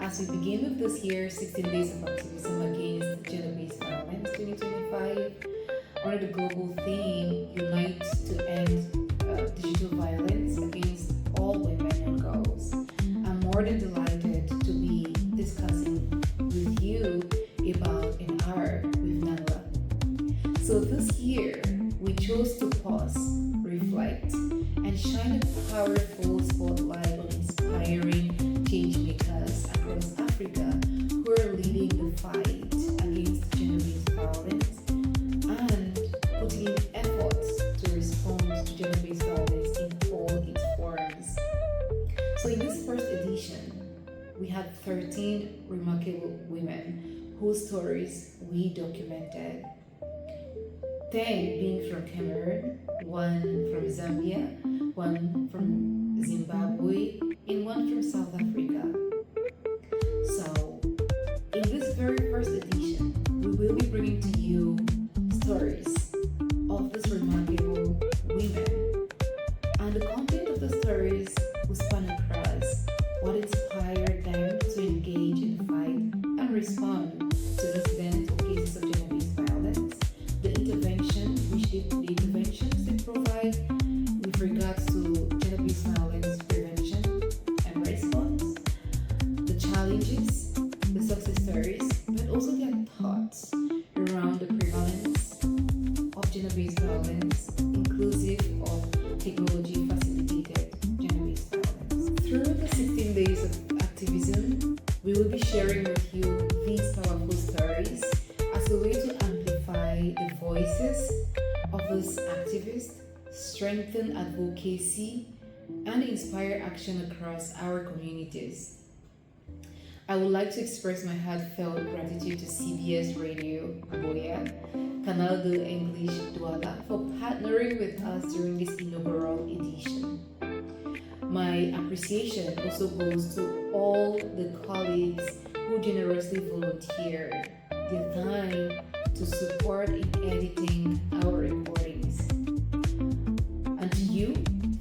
As we begin with this year's 16 Days of Activism Against Gender-Based Violence 2025, under the global theme, Unite to End Digital Violence Against All Women and Girls, I'm more than delighted to be discussing with you about an hour with Nangla. So this year, we chose to pause, reflect, and shine a powerful spotlight on inspiring changemakers across Africa who are leading the fight against gender-based violence and putting in efforts to respond to gender-based violence in all its forms. So in this first edition, we had 13 remarkable women whose stories we documented. 10 being from Cameroon, 1 from Zambia, 1 from Zimbabwe, and 1 from South Africa. So, in this very first edition, we will be bringing to you stories of these remarkable women. And the content of the stories will span across what inspired them to engage in the fight and respond to incidents or cases of gender-based violence, the interventions they provide with regards to gender-based violence prevention and response, the challenges, the success stories, but also their thoughts around the prevalence of gender-based violence, inclusive of technology-facilitated gender-based violence. Through the 16 days of activism, we will be sharing with you these powerful stories as a way to amplify the voices of those activists, strengthen advocacy, and inspire action across our communities. I would like to express my heartfelt gratitude to CBS Radio Boya, Canal de English Douala, for partnering with us during this inaugural edition. My appreciation also goes to all the colleagues who generously volunteered their time to support in editing our recordings. And to you,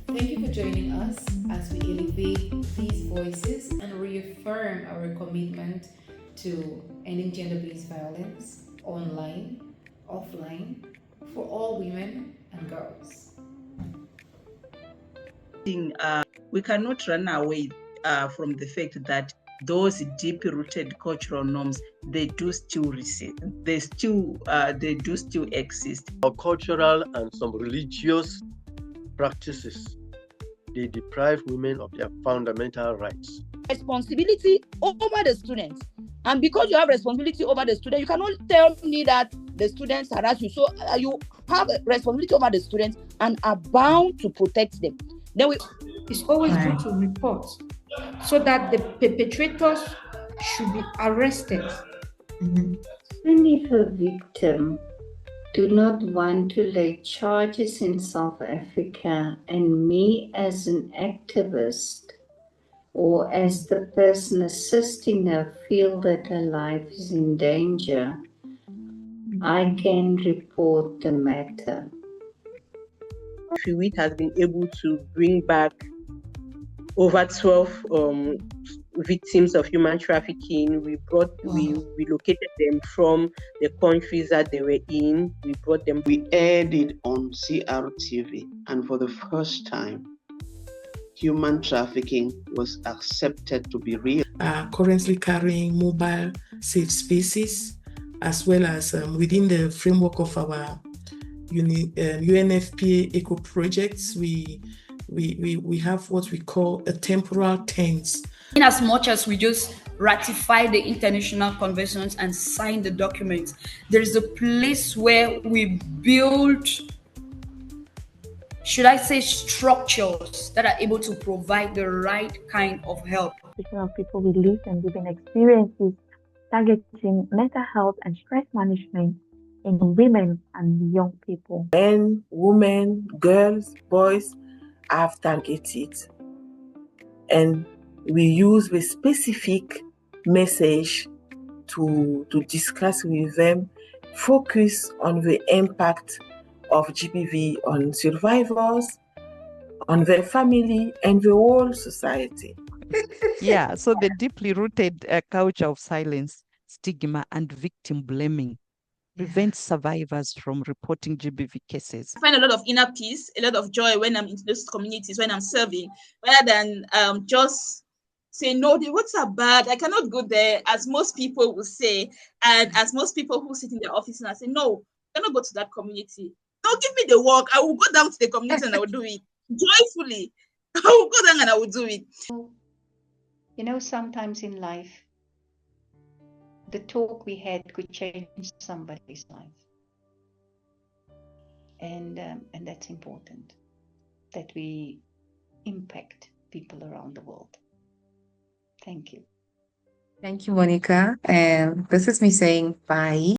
thank you for joining us as we elevate these voices and reaffirm our commitment to ending gender-based violence online, offline, for all women and girls. We cannot run away from the fact that those deep-rooted cultural norms, they do still exist. Our cultural and some religious practices, they deprive women of their fundamental rights. Responsibility over the students. And because you have responsibility over the student, you cannot tell me that the students harass you. So you have a responsibility over the students and are bound to protect them. Then it's always good to report so that the perpetrators should be arrested. And if a victim do not want to lay charges in South Africa, and me as an activist or as the person assisting her feel that her life is in danger, I can report the matter. FIWIT has been able to bring back over 12 victims of human trafficking. We relocated them from the countries that they were in. We brought them. We aired it on CRTV, and for the first time, human trafficking was accepted to be real. Currently carrying mobile safe spaces, as well as within the framework of our UNFPA eco projects, we have what we call a temporal tense. In as much as we just ratify the international conventions and sign the documents, there is a place where we build, should I say, structures that are able to provide the right kind of help. Speaking of people with lived and living experiences, targeting mental health and stress management in women and young people. Men, women, girls, boys have targeted, and we use a specific message to discuss with them, focus on the impact of GBV on survivors, on their family, and the whole society. Yeah, so the deeply rooted culture of silence, stigma, and victim blaming prevents survivors from reporting GBV cases. I find a lot of inner peace, a lot of joy when I'm in those communities, when I'm serving, rather than just say, no, the roads are bad. I cannot go there, as most people will say, and as most people who sit in their office and I say, no, I cannot go to that community. No, give me the work. I will go down to the community and I will do it joyfully. I will go down and I will do it. You know, sometimes in life, the talk we had could change somebody's life. And that's important, that we impact people around the world. Thank you. Thank you, Monica. And this is me saying bye.